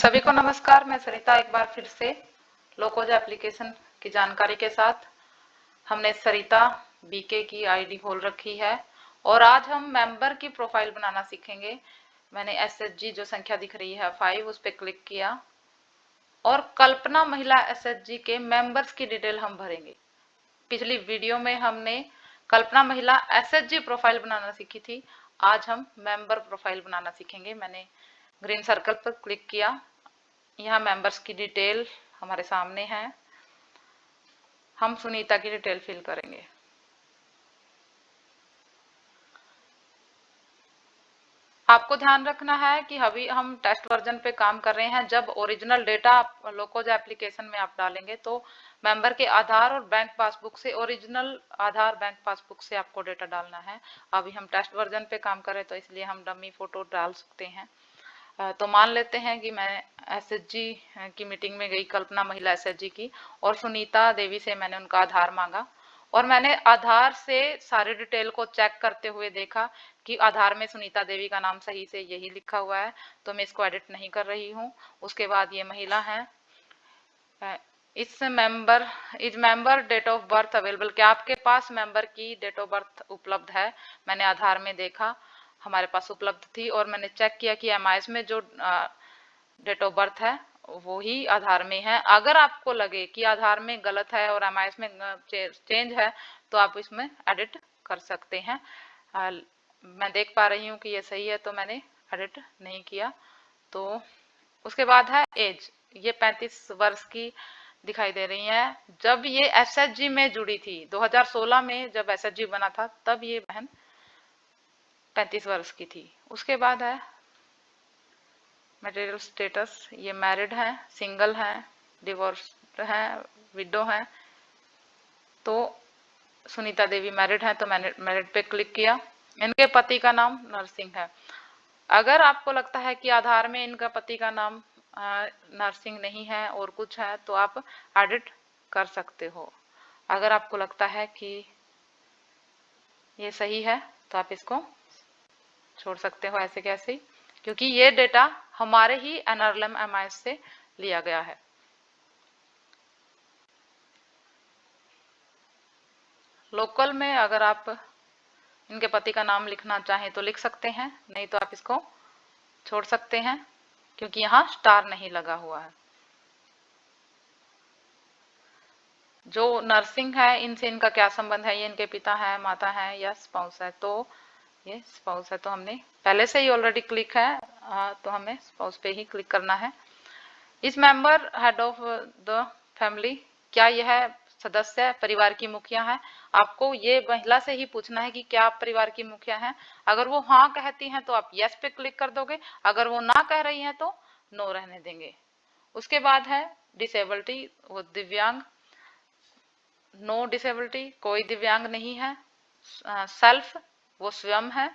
सभी को नमस्कार। मैं सरिता एक बार फिर से लोकोज एप्लीकेशन की जानकारी के साथ। हमने सरिता बीके की आईडी खोल रखी है और आज हम मेंबर की प्रोफाइल बनाना सीखेंगे। मैंने एसएचजी जो संख्या दिख रही है 5 उस पर क्लिक किया और कल्पना महिला एसएचजी के मेंबर्स की डिटेल हम भरेंगे। पिछली वीडियो में हमने कल्पना महिला एसएचजी प्रोफाइल बनाना सीखी थी। आज हम मेंबर प्रोफाइल बनाना सीखेंगे। मैंने ग्रीन सर्कल पर क्लिक किया। यहाँ मेंबर्स की डिटेल हमारे सामने है। हम सुनीता की डिटेल फिल करेंगे। आपको ध्यान रखना है कि अभी हम टेस्ट वर्जन पे काम कर रहे हैं। जब ओरिजिनल डेटा लोकोज एप्लीकेशन में आप डालेंगे तो मेंबर के आधार और बैंक पासबुक से, ओरिजिनल आधार बैंक पासबुक से आपको डेटा डालना है। अभी हम टेस्ट वर्जन पे काम कर रहे हैं तो इसलिए हम डमी फोटो डाल सकते हैं। तो मान लेते हैं कि मैं एसएचजी की मीटिंग में गई, कल्पना महिला एसएचजी की, और सुनीता देवी से मैंने उनका आधार मांगा और मैंने आधार से सारी डिटेल को चेक करते हुए देखा कि आधार में सुनीता देवी का नाम सही से यही लिखा हुआ है, तो मैं इसको एडिट नहीं कर रही हूँ। उसके बाद ये महिला है। इस member date of birth available, क्या आपके पास मेंबर की डेट ऑफ बर्थ उपलब्ध है? मैंने आधार में देखा, हमारे पास उपलब्ध थी और मैंने चेक किया कि एमआईएस में जो डेट ऑफ बर्थ है वो ही आधार में है। अगर आपको लगे कि आधार में गलत है और एमआईएस में चेंज है तो आप इसमें एडिट कर सकते हैं। मैं देख पा रही हूँ कि ये सही है तो मैंने एडिट नहीं किया। तो उसके बाद है एज, ये 35 वर्ष की दिखाई दे रही है। जब ये एसएचजी में जुड़ी थी 2016 में, जब एसएचजी बना था तब ये बहन 35 वर्ष की थी। उसके बाद है मटेरियल स्टेटस, ये मैरिड है, सिंगल है, डिवोर्स्ड है, विडो है। तो सुनीता देवी मैरिड है तो मैंने मैरिड पे क्लिक किया। इनके पति का नाम नरसिंह है। अगर आपको लगता है कि आधार में इनका पति का नाम नरसिंह नहीं है और कुछ है तो आप एडिट कर सकते हो। अगर आपको लगता है कि ये सही है तो आप इसको छोड़ सकते हो ऐसे कैसे, क्योंकि ये डेटा हमारे ही एनआरएलएम एमआईएस से लिया गया है। लोकल में अगर आप इनके पति का नाम लिखना चाहें तो लिख सकते हैं, नहीं तो आप इसको छोड़ सकते हैं क्योंकि यहाँ स्टार नहीं लगा हुआ है। जो नर्सिंग है इनसे इनका क्या संबंध है? ये इनके पिता है, माता है या स्पाउस है? तो ये स्पाउस है तो हमने पहले से ही ऑलरेडी क्लिक है, तो हमें स्पाउस पे ही क्लिक करना है। इस member head of the family, क्या यह सदस्य परिवार की मुखिया है? आपको ये महिला से ही पूछना है कि क्या आप परिवार की मुखिया हैं। अगर वो हाँ कहती हैं तो आप यस पे क्लिक कर दोगे, अगर वो ना कह रही हैं तो नो रहने देंगे। उसके बाद है डिसेबिलिटी, वो दिव्यांग, नो डिसेबिलिटी, कोई दिव्यांग नहीं है। सेल्फ, वो स्वयं है।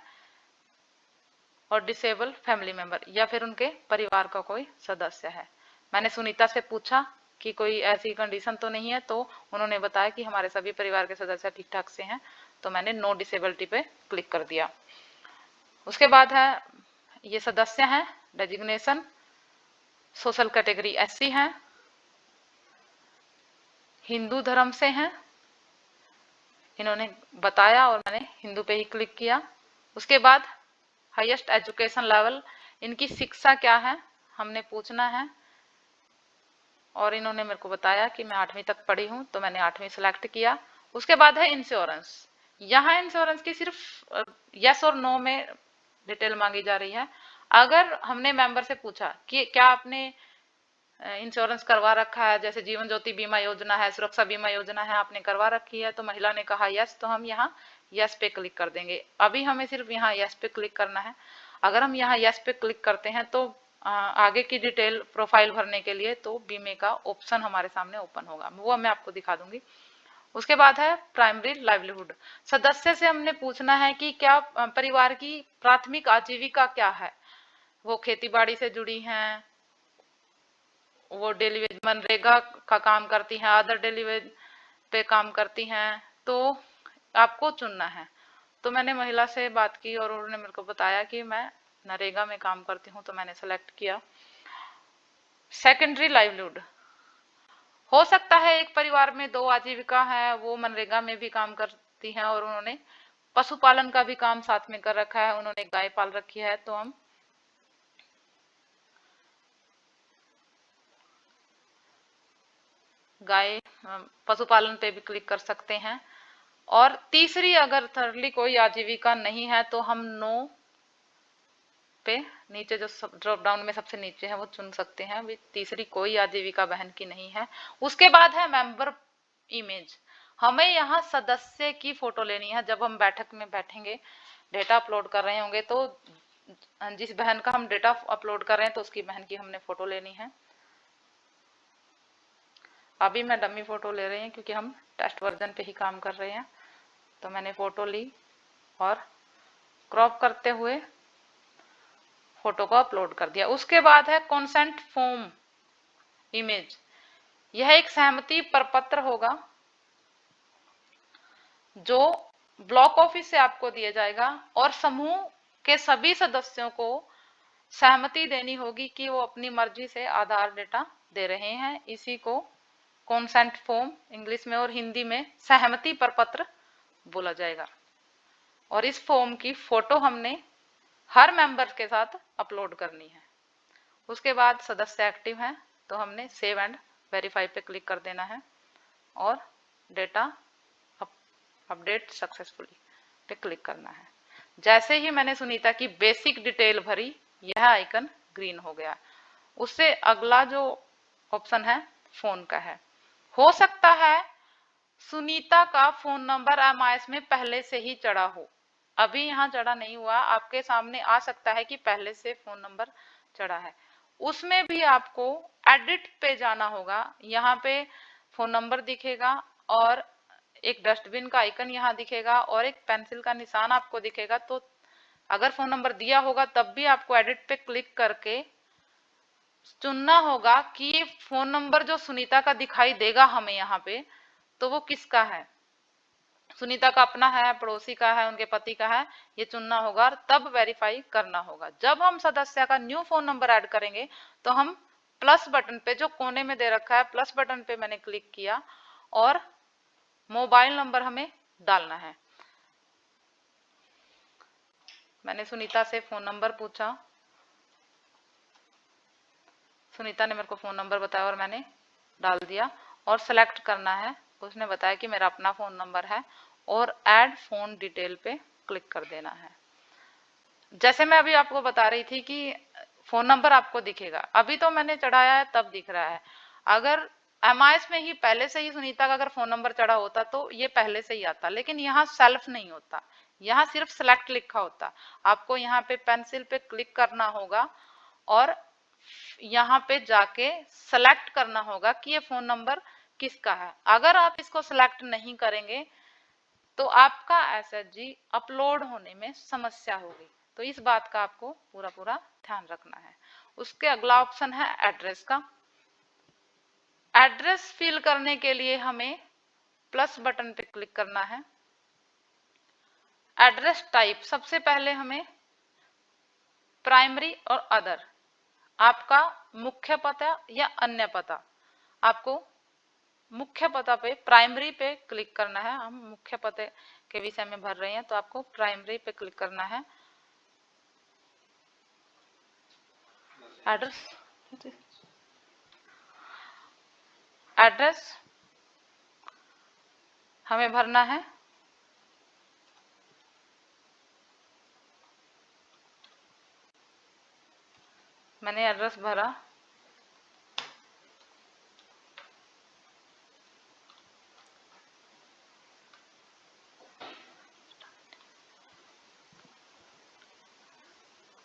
और डिसेबल फैमिली मेंबर, या फिर उनके परिवार का कोई सदस्य है। मैंने सुनीता से पूछा कि कोई ऐसी कंडीशन तो नहीं है, तो उन्होंने बताया कि हमारे सभी परिवार के सदस्य ठीक ठाक से हैं, तो मैंने नो डिसेबिलिटी पे क्लिक कर दिया। उसके बाद है ये सदस्य हैं, डेजिग्नेशन, सोशल कैटेगरी एससी है, हिंदू धर्म से हैं, इन्होंने बताया और मैंने हिंदू पे ही क्लिक किया। उसके बाद हाईएस्ट एजुकेशन लेवल, इनकी शिक्षा क्या है हमने पूछना है, और इन्होंने मेरे को बताया कि मैं 8वीं तक पढ़ी हूँ, तो मैंने 8वीं सिलेक्ट किया। उसके बाद है इंश्योरेंस, यहाँ इंश्योरेंस की सिर्फ यस और नो में डिटेल मांगी जा रही है। अगर हमने मेंबर से पूछा कि क्या आपने इंश्योरेंस करवा रखा है, जैसे जीवन ज्योति बीमा योजना है, सुरक्षा बीमा योजना है, आपने करवा रखी है, तो महिला ने कहा यस, तो हम यहाँ यस पे क्लिक कर देंगे। अभी हमें सिर्फ यहाँ यस पे क्लिक करना है। अगर हम यहाँ यस पे क्लिक करते हैं तो आगे की डिटेल प्रोफाइल भरने के लिए तो बीमे का ऑप्शन हमारे सामने ओपन होगा, वो मैं आपको दिखा दूंगी। उसके बाद है प्राइमरी लाइवलीहुड, सदस्य से हमने पूछना है कि क्या परिवार की प्राथमिक आजीविका क्या है। वो खेती बाड़ी से जुड़ी हैं, वो डेली वेज मनरेगा का काम करती हैं, अदर डेली वेज पे काम करती हैं, तो आपको चुनना है। तो मैंने महिला से बात की और उन्होंने मेरे को बताया कि मैं नरेगा में काम करती हूँ, तो मैंने सेलेक्ट किया। सेकेंडरी लाइवलीहुड, हो सकता है एक परिवार में 2 आजीविका है, वो मनरेगा में भी काम करती हैं और उन्होंने पशुपालन का भी काम साथ में कर रखा है, उन्होंने गाय पाल रखी है, तो हम गाय पशुपालन पे भी क्लिक कर सकते हैं। और तीसरी अगर थर्डली कोई आजीविका नहीं है तो हम नो पे नीचे जो ड्रॉप डाउन में सबसे नीचे है वो चुन सकते हैं, भी तीसरी कोई आजीविका बहन की नहीं है। उसके बाद है मेंबर इमेज, हमें यहाँ सदस्य की फोटो लेनी है। जब हम बैठक में बैठेंगे, डेटा अपलोड कर रहे होंगे, तो जिस बहन का हम डेटा अपलोड कर रहे हैं तो उसकी बहन की हमने फोटो लेनी है। अभी मैं डमी फोटो ले रही हूँ क्योंकि हम टेस्ट वर्जन पे ही काम कर रहे हैं, तो मैंने फोटो ली और क्रॉप करते हुए फोटो को अपलोड कर दिया। उसके बाद है कॉन्सेंट फॉर्म इमेज, यह एक सहमति प्रपत्र होगा जो ब्लॉक ऑफिस से आपको दिया जाएगा और समूह के सभी सदस्यों को सहमति देनी होगी कि वो अपनी मर्जी से आधार डेटा दे रहे हैं। इसी को कॉन्सेंट फॉर्म इंग्लिश में और हिंदी में सहमति प्रपत्र बोला जाएगा। और इस फॉर्म की फोटो हमने हर मेंबर के साथ अपलोड करनी है। उसके बाद सदस्य एक्टिव हैं तो हमने सेव एंड वेरीफाई पे क्लिक कर देना है और डेटा अपडेट सक्सेसफुली पे क्लिक करना है। जैसे ही मैंने सुनीता की बेसिक डिटेल भरी, यह आइकन ग्रीन हो गया। उससे अगला जो ऑप्शन है फोन का है। हो सकता है सुनीता का फोन नंबर एमआईएस में पहले से ही चढ़ा हो, अभी यहाँ चढ़ा नहीं हुआ, आपके सामने आ सकता है कि पहले से फोन नंबर चढ़ा है। उसमें भी आपको एडिट पे जाना होगा। यहाँ पे फोन नंबर दिखेगा और एक डस्टबिन का आइकन यहाँ दिखेगा और एक पेंसिल का निशान आपको दिखेगा। तो अगर फोन नंबर दिया होगा तब भी आपको एडिट पे क्लिक करके चुनना होगा कि ये फोन नंबर जो सुनीता का दिखाई देगा हमें यहाँ पे, तो वो किसका है, सुनीता का अपना है, पड़ोसी का है, उनके पति का है, ये चुनना होगा और तब वेरीफाई करना होगा। जब हम सदस्य का न्यू फोन नंबर ऐड करेंगे तो हम प्लस बटन पे जो कोने में दे रखा है, प्लस बटन पे मैंने क्लिक किया और मोबाइल नंबर हमें डालना है। मैंने सुनीता से फोन नंबर पूछा, सुनीता ने मेरे को फोन नंबर बताया और मैंने डाल दिया और सेलेक्ट करना है। उसने बताया कि मेरा अपना फोन नंबर है और ऐड फोन डिटेल पे क्लिक कर देना है। जैसे मैं अभी आपको बता रही थी कि फोन नंबर आपको दिखेगा, अभी तो मैंने चढ़ाया है तब दिख रहा है। अगर एमआईएस में ही पहले से ही सुनीता का अगर फोन नंबर चढ़ा होता तो ये पहले से ही आता, लेकिन यहाँ सेल्फ नहीं होता, यहाँ सिर्फ सेलेक्ट लिखा होता। आपको यहाँ पे पेंसिल पे क्लिक करना होगा और यहाँ पे जाके सेलेक्ट करना होगा कि ये फोन नंबर किसका है। अगर आप इसको सेलेक्ट नहीं करेंगे तो आपका एसएचजी अपलोड होने में समस्या होगी। तो इस बात का आपको पूरा पूरा ध्यान रखना है। उसके अगला ऑप्शन है एड्रेस का। एड्रेस फिल करने के लिए हमें प्लस बटन पे क्लिक करना है। एड्रेस टाइप, सबसे पहले हमें प्राइमरी और अदर, आपका मुख्य पता या अन्य पता, आपको मुख्य पता पे प्राइमरी पे क्लिक करना है। हम मुख्य पते के विषय में भर रहे हैं तो आपको प्राइमरी पे क्लिक करना है। एड्रेस हमें भरना है। मैंने एड्रेस भरा,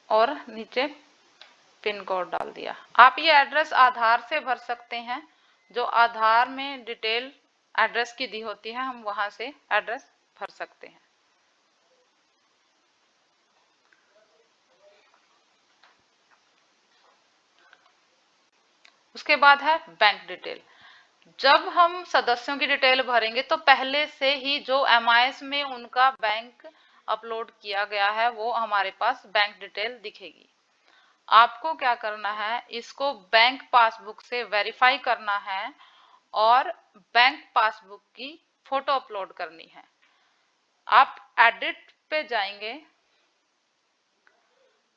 और नीचे पिन कोड डाल दिया। आप ये एड्रेस आधार से भर सकते हैं, जो आधार में डिटेल एड्रेस की दी होती है, हम वहां से एड्रेस भर सकते हैं। उसके बाद है बैंक डिटेल। जब हम सदस्यों की डिटेल भरेंगे तो पहले से ही जो एमआईएस में उनका बैंक अपलोड किया गया है वो हमारे पास बैंक डिटेल दिखेगी। आपको क्या करना है, इसको बैंक पासबुक से वेरीफाई करना है और बैंक पासबुक की फोटो अपलोड करनी है। आप एडिट पे जाएंगे,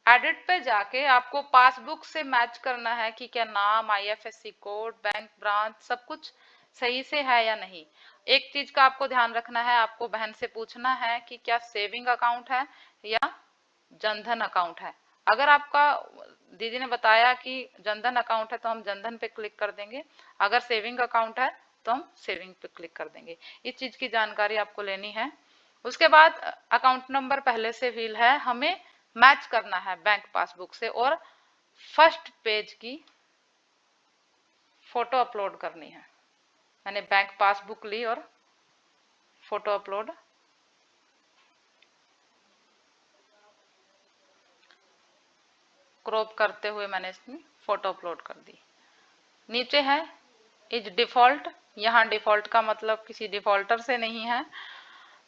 एडिट पे जाके आपको पासबुक से मैच करना है कि क्या नाम, आईएफएससी कोड, बैंक ब्रांच सब कुछ सही से है या नहीं। एक चीज का आपको ध्यान रखना है, आपको बहन से पूछना है कि क्या सेविंग अकाउंट है या जनधन अकाउंट है। अगर आपका, दीदी ने बताया कि जनधन अकाउंट है तो हम जनधन पे क्लिक कर देंगे, अगर सेविंग अकाउंट है तो हम सेविंग पे क्लिक कर देंगे। इस चीज की जानकारी आपको लेनी है। उसके बाद अकाउंट नंबर पहले से फिल है, हमें मैच करना है बैंक पासबुक से और फर्स्ट पेज की फोटो अपलोड करनी है। मैंने बैंक पासबुक ली और फोटो अपलोड, क्रॉप करते हुए मैंने इसमें फोटो अपलोड कर दी। नीचे है इज डिफॉल्ट, यहाँ डिफॉल्ट का मतलब किसी डिफॉल्टर से नहीं है,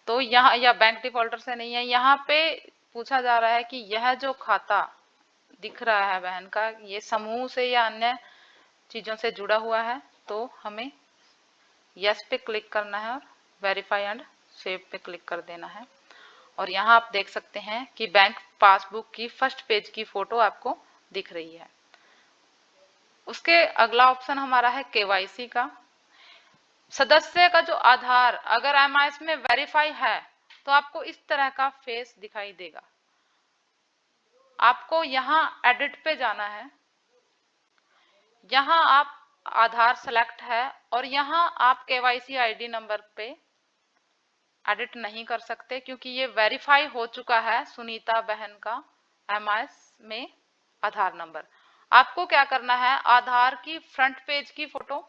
तो यहाँ या बैंक डिफॉल्टर से नहीं है। यहाँ पे पूछा जा रहा है कि यह जो खाता दिख रहा है बहन का, ये समूह से या अन्य चीजों से जुड़ा हुआ है, तो हमें यस पे क्लिक करना है और वेरीफाई एंड सेव पे क्लिक कर देना है। और यहाँ आप देख सकते हैं कि बैंक पासबुक की फर्स्ट पेज की फोटो आपको दिख रही है। उसके अगला ऑप्शन हमारा है केवाईसी का। सदस्य का जो आधार अगर एमआईएस में वेरीफाई है तो आपको इस तरह का फेस दिखाई देगा। आपको यहाँ एडिट पे जाना है, यहाँ आप आधार सेलेक्ट है और यहाँ आप केवाईसी आईडी नंबर पे एडिट नहीं कर सकते क्योंकि ये वेरीफाई हो चुका है सुनीता बहन का एमआईएस में आधार नंबर। आपको क्या करना है, आधार की फ्रंट पेज की फोटो,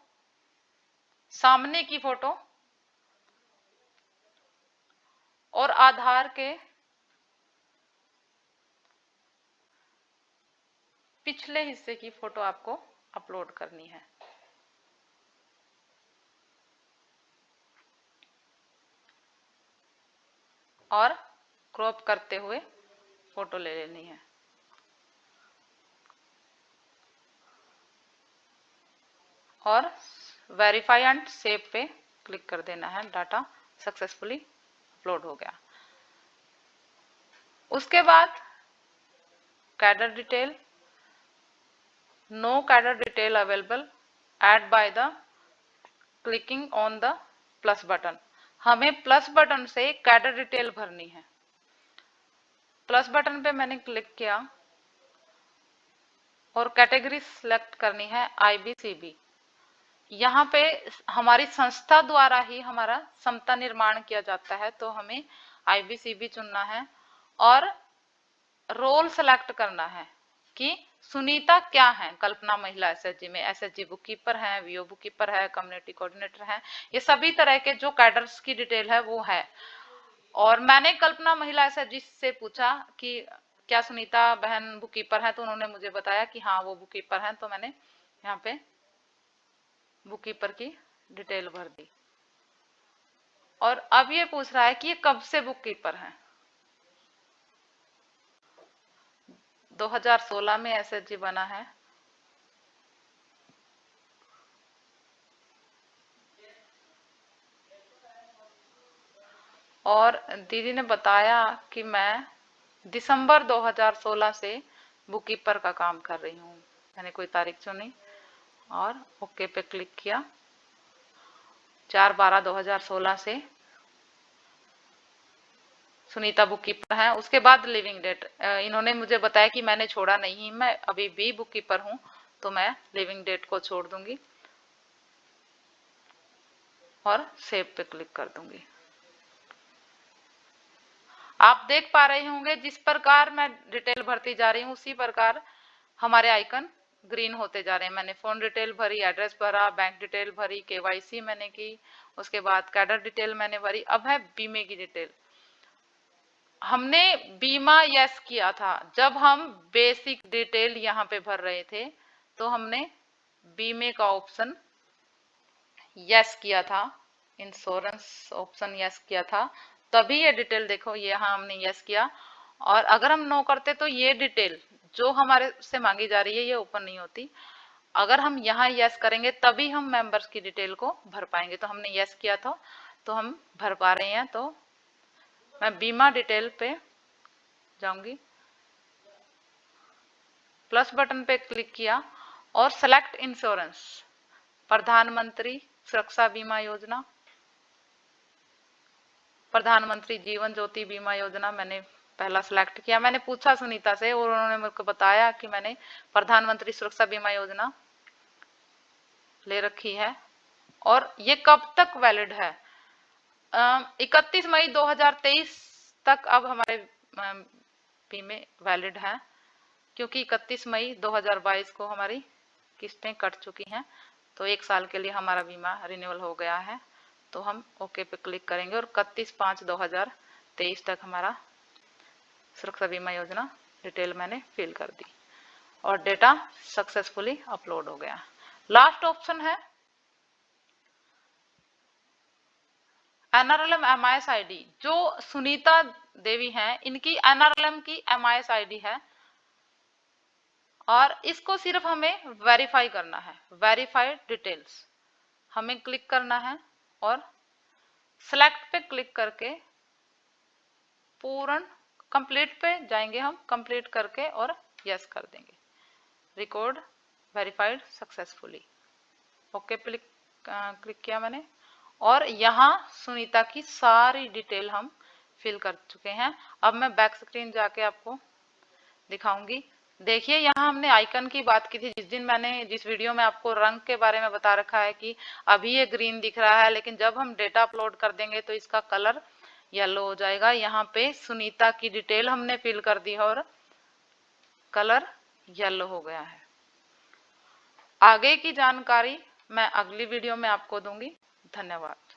सामने की फोटो और आधार के पिछले हिस्से की फोटो आपको अपलोड करनी है। और क्रॉप करते हुए फोटो ले लेनी है। और वेरीफाई एंड सेव पे क्लिक कर देना है। डाटा सक्सेसफुली अपलोड हो गया। उसके बाद cadre detail, no cadre detail available, add by the clicking on the plus button. हमें प्लस बटन से कैडर डिटेल भरनी है। प्लस बटन पे मैंने क्लिक किया और कैटेगरी सिलेक्ट करनी है आईबीसीबी। यहाँ पे हमारी संस्था द्वारा ही हमारा समता निर्माण किया जाता है तो हमें आईबीसीबी चुनना है और रोल सेलेक्ट करना है कि सुनीता क्या है। कल्पना महिला एसएचजी में एसएचजी बुक कीपर है, वीओ बुक कीपर है, कम्युनिटी कोऑर्डिनेटर है, ये सभी तरह के जो कैडर्स की डिटेल है वो है। और मैंने कल्पना महिला एसएचजी से पूछा कि क्या सुनीता बहन बुक कीपर है, तो उन्होंने मुझे बताया कि हाँ वो बुक कीपर है, तो मैंने यहाँ पे बुक कीपर की डिटेल भर दी। और अब ये पूछ रहा है कि ये कब से बुक कीपर है। 2016 में एसएचजी बना है। और दीदी ने बताया कि मैं दिसंबर 2016 से बुक कीपर का काम कर रही हूँ। मैंने कोई तारीख चुनी और ओके पे क्लिक किया। 4/12/2016 से सुनीता बुक कीपर है। उसके बाद लिविंग डेट, इन्होंने मुझे बताया कि मैंने छोड़ा नहीं, मैं अभी भी बुक कीपर हूँ, तो मैं लिविंग डेट को छोड़ दूंगी और सेव पे क्लिक कर दूंगी। आप देख पा रहे होंगे जिस प्रकार मैं डिटेल भरती जा रही हूँ उसी प्रकार हमारे आइकन ग्रीन होते जा रहे हैं। मैंने फोन डिटेल भरी, एड्रेस भरा, बैंक डिटेल भरी, केवाईसी मैंने की, उसके बाद कैडर डिटेल मैंने भरी। अब है बीमे की डिटेल। हमने बीमा यस किया था जब हम बेसिक डिटेल यहाँ पे भर रहे थे, तो हमने बीमे का ऑप्शन यस किया था, इंश्योरेंस ऑप्शन यस किया था, तभी ये डिटेल देखो ये यहाँ हमने यस किया। और अगर हम नो करते तो ये डिटेल जो हमारे से मांगी जा रही है ये ओपन नहीं होती। अगर हम यहाँ यस करेंगे तभी हम मेंबर्स की डिटेल को भर पाएंगे। तो हमने यस किया था तो हम भर पा रहे हैं। तो मैं बीमा डिटेल पे जाऊंगी, प्लस बटन पे क्लिक किया और सेलेक्ट इंश्योरेंस, प्रधानमंत्री सुरक्षा बीमा योजना, प्रधानमंत्री जीवन ज्योति बीमा योजना मैंने पहला सिलेक्ट किया। मैंने पूछा सुनीता से और उन्होंने मेरे को बताया कि मैंने प्रधानमंत्री सुरक्षा बीमा योजना ले रखी है और ये कब तक वैलिड है, 31 मई 2023 तक अब हमारे बीमे वैलिड है, क्योंकि 31 मई 2022 को हमारी किस्तें कट चुकी हैं। तो 1 साल के लिए हमारा बीमा रिन्यूअल हो गया है। तो हम ओके पे क्लिक करेंगे और 31/5/2023 तक हमारा सुरक्षा बीमा योजना डिटेल मैंने फिल कर दी और डेटा सक्सेसफुली अपलोड हो गया। लास्ट ऑप्शन है NRLM MIS ID। जो सुनीता देवी हैं इनकी NRLM की MIS ID है और इसको सिर्फ हमें वेरीफाई करना है। वेरीफाइड डिटेल्स हमें क्लिक करना है और सेलेक्ट पे क्लिक करके पूर्ण कंप्लीट पे जाएंगे। हम कंप्लीट करके और यस कर देंगे। रिकॉर्ड वेरीफाइड सक्सेसफुली, ओके पे क्लिक किया मैंने और यहाँ सुनीता की सारी डिटेल हम फिल कर चुके हैं। अब मैं बैक स्क्रीन जाके आपको दिखाऊंगी। देखिए यहाँ हमने आइकन की बात की थी जिस वीडियो में आपको रंग के बारे में बता रखा है कि अभी ये ग्रीन दिख रहा है, लेकिन जब हम डेटा अपलोड कर देंगे तो इसका कलर येलो हो जाएगा। यहाँ पे सुनीता की डिटेल हमने फिल कर दी है और कलर येलो हो गया है। आगे की जानकारी मैं अगली वीडियो में आपको दूंगी। धन्यवाद।